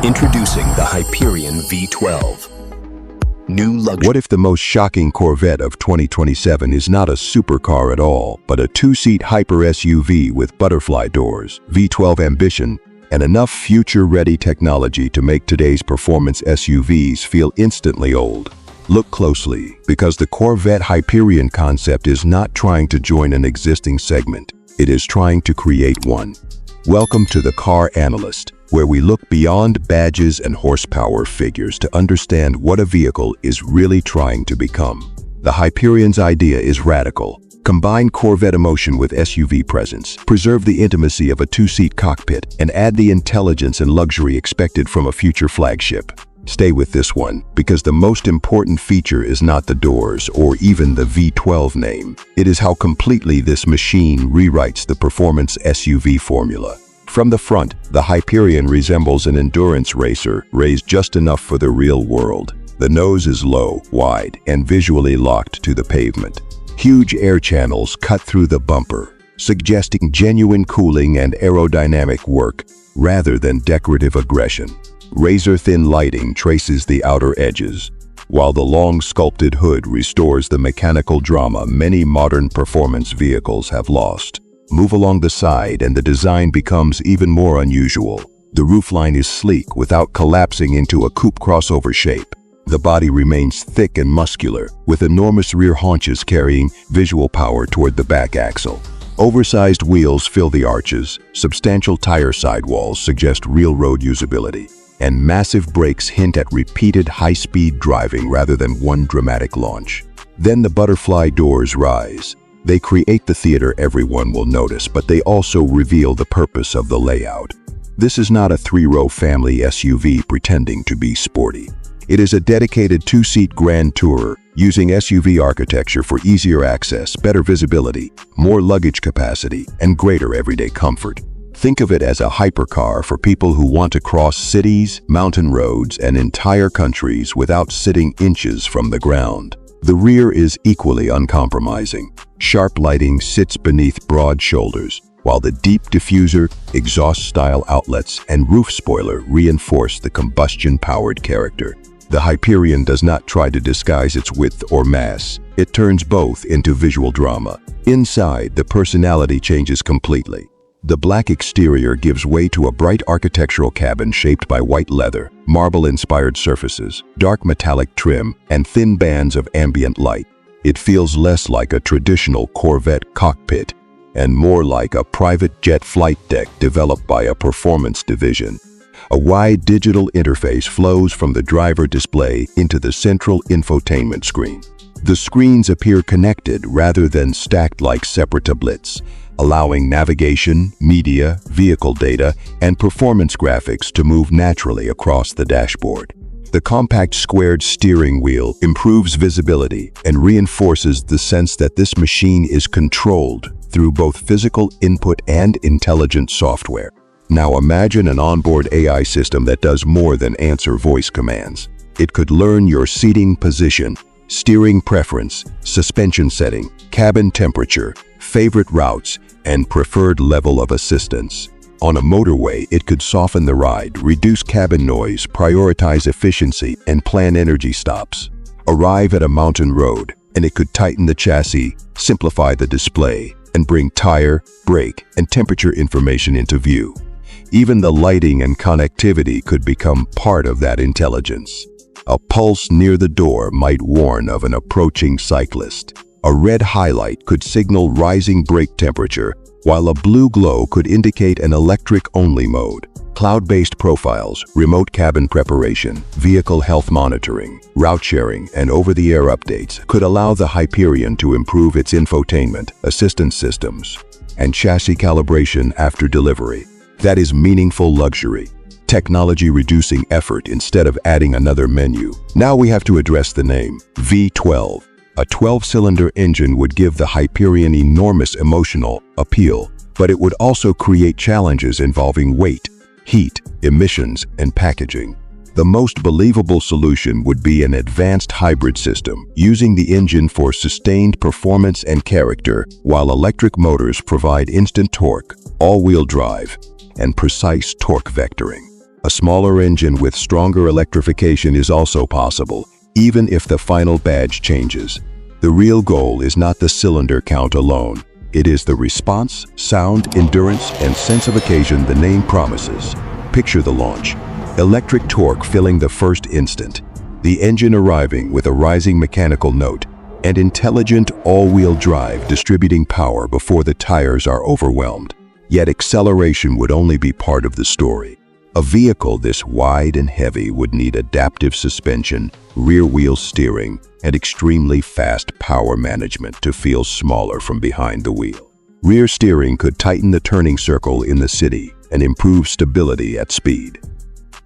Introducing the Hyperion V12. New luxury. What if the most shocking Corvette of 2027 is not a supercar at all, but a two-seat hyper SUV with butterfly doors, V12 ambition, and enough future-ready technology to make today's performance SUVs feel instantly old? Look closely, because the Corvette Hyperion concept is not trying to join an existing segment. It is trying to create one. Welcome to the Car Analyst, where we look beyond badges and horsepower figures to understand what a vehicle is really trying to become. The Hyperion's idea is radical. Combine Corvette emotion with SUV presence, preserve the intimacy of a two-seat cockpit, and add the intelligence and luxury expected from a future flagship. Stay with this one, because the most important feature is not the doors or even the V12 name. It is how completely this machine rewrites the performance SUV formula. From the front, the Hyperion resembles an endurance racer raised just enough for the real world. The nose is low, wide, and visually locked to the pavement. Huge air channels cut through the bumper, suggesting genuine cooling and aerodynamic work rather than decorative aggression. Razor-thin lighting traces the outer edges, while the long sculpted hood restores the mechanical drama many modern performance vehicles have lost. Move along the side and the design becomes even more unusual. The roofline is sleek without collapsing into a coupe crossover shape. The body remains thick and muscular, with enormous rear haunches carrying visual power toward the back axle. Oversized wheels fill the arches, substantial tire sidewalls suggest real road usability, and massive brakes hint at repeated high-speed driving rather than one dramatic launch. Then the butterfly doors rise. They create the theater everyone will notice, but they also reveal the purpose of the layout. This is not a three-row family SUV pretending to be sporty. It is a dedicated two-seat grand tourer, using SUV architecture for easier access, better visibility, more luggage capacity, and greater everyday comfort. Think of it as a hypercar for people who want to cross cities, mountain roads, and entire countries without sitting inches from the ground. The rear is equally uncompromising. Sharp lighting sits beneath broad shoulders, while the deep diffuser, exhaust-style outlets, and roof spoiler reinforce the combustion-powered character. The Hyperion does not try to disguise its width or mass. It turns both into visual drama. Inside, the personality changes completely. The black exterior gives way to a bright architectural cabin shaped by white leather, marble-inspired surfaces, dark metallic trim, and thin bands of ambient light. It feels less like a traditional Corvette cockpit and more like a private jet flight deck developed by a performance division. A wide digital interface flows from the driver display into the central infotainment screen. The screens appear connected rather than stacked like separate tablets, allowing navigation, media, vehicle data, and performance graphics to move naturally across the dashboard. The compact squared steering wheel improves visibility and reinforces the sense that this machine is controlled through both physical input and intelligent software. Now imagine an onboard AI system that does more than answer voice commands. It could learn your seating position, steering preference, suspension setting, cabin temperature, favorite routes, and preferred level of assistance. On a motorway, it could soften the ride, reduce cabin noise, prioritize efficiency, and plan energy stops. Arrive at a mountain road, and it could tighten the chassis, simplify the display, and bring tire, brake, and temperature information into view. Even the lighting and connectivity could become part of that intelligence. A pulse near the door might warn of an approaching cyclist. A red highlight could signal rising brake temperature, while a blue glow could indicate an electric-only mode. Cloud-based profiles, remote cabin preparation, vehicle health monitoring, route sharing, and over-the-air updates could allow the Hyperion to improve its infotainment, assistance systems, and chassis calibration after delivery. That is meaningful luxury. Technology reducing effort instead of adding another menu. Now we have to address the name, V12. A 12-cylinder engine would give the Hyperion enormous emotional appeal, but it would also create challenges involving weight, heat, emissions, and packaging. The most believable solution would be an advanced hybrid system, using the engine for sustained performance and character, while electric motors provide instant torque, all-wheel drive, and precise torque vectoring. A smaller engine with stronger electrification is also possible, even if the final badge changes. The real goal is not the cylinder count alone. It is the response, sound, endurance, and sense of occasion the name promises. Picture the launch. Electric torque filling the first instant. The engine arriving with a rising mechanical note, and intelligent all-wheel drive distributing power before the tires are overwhelmed. Yet acceleration would only be part of the story. A vehicle this wide and heavy would need adaptive suspension, rear-wheel steering, and extremely fast power management to feel smaller from behind the wheel. Rear steering could tighten the turning circle in the city and improve stability at speed,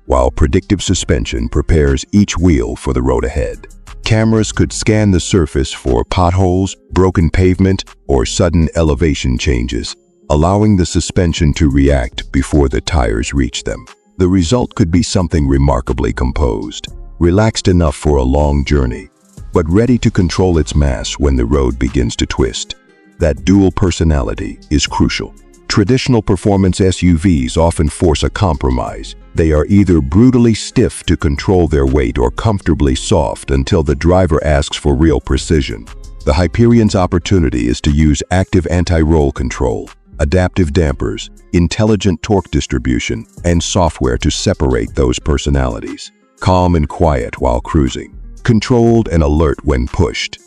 while predictive suspension prepares each wheel for the road ahead. Cameras could scan the surface for potholes, broken pavement, or sudden elevation changes, allowing the suspension to react before the tires reach them. The result could be something remarkably composed, relaxed enough for a long journey, but ready to control its mass when the road begins to twist. That dual personality is crucial. Traditional performance SUVs often force a compromise. They are either brutally stiff to control their weight or comfortably soft until the driver asks for real precision. The Hyperion's opportunity is to use active anti-roll control, adaptive dampers, intelligent torque distribution, and software to separate those personalities. Calm and quiet while cruising, controlled and alert when pushed.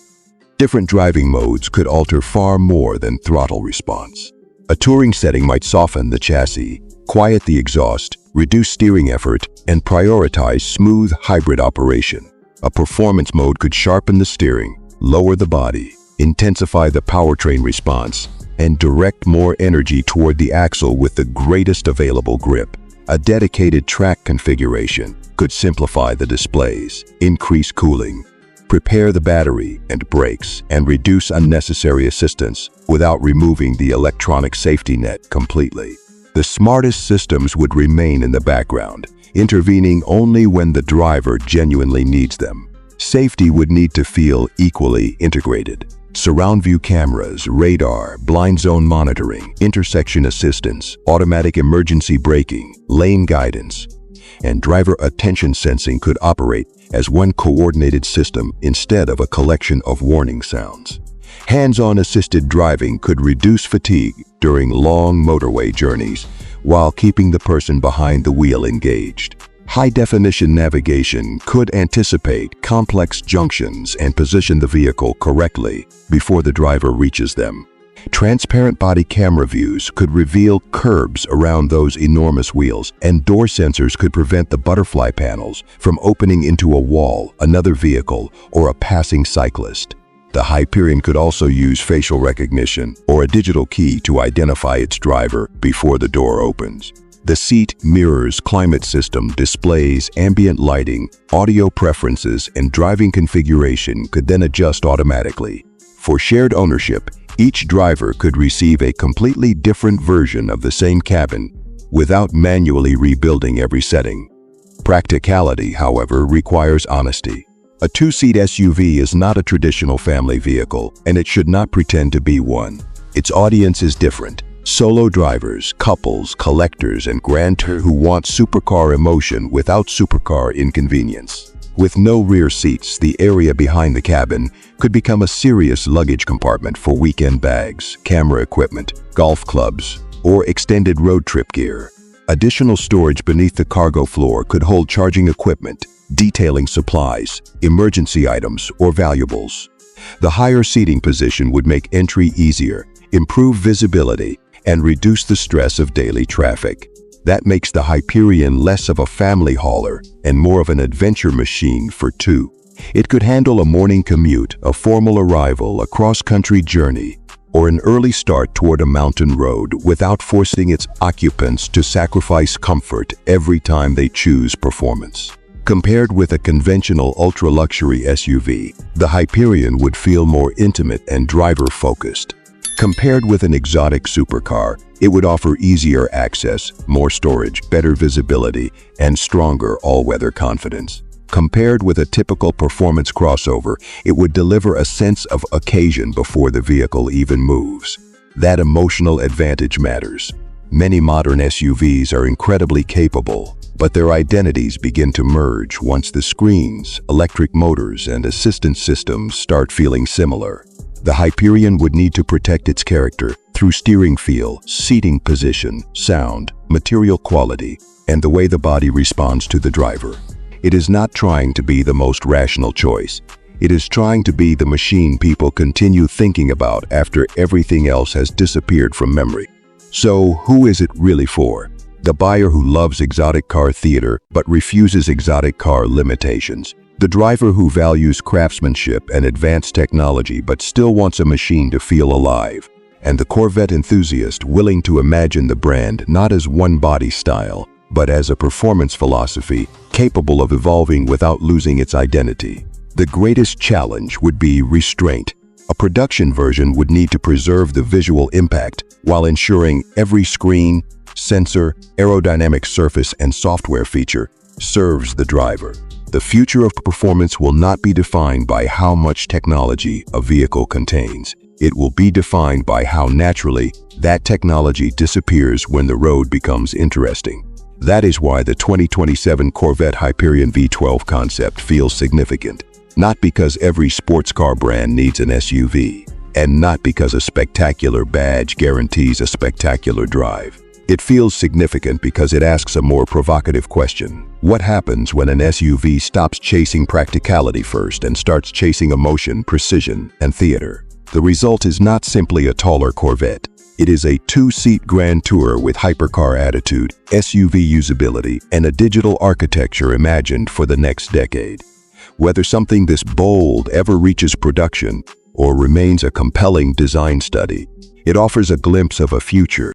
Different driving modes could alter far more than throttle response. A touring setting might soften the chassis, quiet the exhaust, reduce steering effort, and prioritize smooth hybrid operation. A performance mode could sharpen the steering, lower the body, intensify the powertrain response, and direct more energy toward the axle with the greatest available grip. A dedicated track configuration could simplify the displays, increase cooling, prepare the battery and brakes, and reduce unnecessary assistance without removing the electronic safety net completely. The smartest systems would remain in the background, intervening only when the driver genuinely needs them. Safety would need to feel equally integrated. Surround view cameras, radar, blind zone monitoring, intersection assistance, automatic emergency braking, lane guidance, and driver attention sensing could operate as one coordinated system instead of a collection of warning sounds. Hands-on assisted driving could reduce fatigue during long motorway journeys while keeping the person behind the wheel engaged. High-definition navigation could anticipate complex junctions and position the vehicle correctly before the driver reaches them. Transparent body camera views could reveal curbs around those enormous wheels, and door sensors could prevent the butterfly panels from opening into a wall, another vehicle, or a passing cyclist. The Hyperion could also use facial recognition or a digital key to identify its driver before the door opens. The seat mirrors climate system displays, ambient lighting, audio preferences, and driving configuration could then adjust automatically. For shared ownership, each driver could receive a completely different version of the same cabin without manually rebuilding every setting. Practicality, however, requires honesty. A two-seat SUV is not a traditional family vehicle, and it should not pretend to be one. Its audience is different. Solo drivers, couples, collectors, and grandeur who want supercar emotion without supercar inconvenience. With no rear seats, the area behind the cabin could become a serious luggage compartment for weekend bags, camera equipment, golf clubs, or extended road trip gear. Additional storage beneath the cargo floor could hold charging equipment, detailing supplies, emergency items, or valuables. The higher seating position would make entry easier, improve visibility, and reduce the stress of daily traffic. That makes the Hyperion less of a family hauler and more of an adventure machine for two. It could handle a morning commute, a formal arrival, a cross-country journey, or an early start toward a mountain road without forcing its occupants to sacrifice comfort every time they choose performance. Compared with a conventional ultra-luxury SUV, the Hyperion would feel more intimate and driver-focused. Compared with an exotic supercar, it would offer easier access, more storage, better visibility, and stronger all-weather confidence. Compared with a typical performance crossover, it would deliver a sense of occasion before the vehicle even moves. That emotional advantage matters. Many modern SUVs are incredibly capable, but their identities begin to merge once the screens, electric motors, and assistance systems start feeling similar. The Hyperion would need to protect its character through steering feel, seating position, sound, material quality, and the way the body responds to the driver. It is not trying to be the most rational choice. It is trying to be the machine people continue thinking about after everything else has disappeared from memory. So, who is it really for? The buyer who loves exotic car theater but refuses exotic car limitations. The driver who values craftsmanship and advanced technology but still wants a machine to feel alive. And the Corvette enthusiast willing to imagine the brand not as one body style, but as a performance philosophy capable of evolving without losing its identity. The greatest challenge would be restraint. A production version would need to preserve the visual impact while ensuring every screen, sensor, aerodynamic surface, and software feature serves the driver. The future of performance will not be defined by how much technology a vehicle contains. It will be defined by how naturally that technology disappears when the road becomes interesting. That is why the 2027 Corvette Hyperion V12 concept feels significant. Not because every sports car brand needs an SUV, and not because a spectacular badge guarantees a spectacular drive. It feels significant because it asks a more provocative question. What happens when an SUV stops chasing practicality first and starts chasing emotion, precision, and theater? The result is not simply a taller Corvette. It is a two-seat Grand Tour with hypercar attitude, SUV usability, and a digital architecture imagined for the next decade. Whether something this bold ever reaches production or remains a compelling design study, it offers a glimpse of a future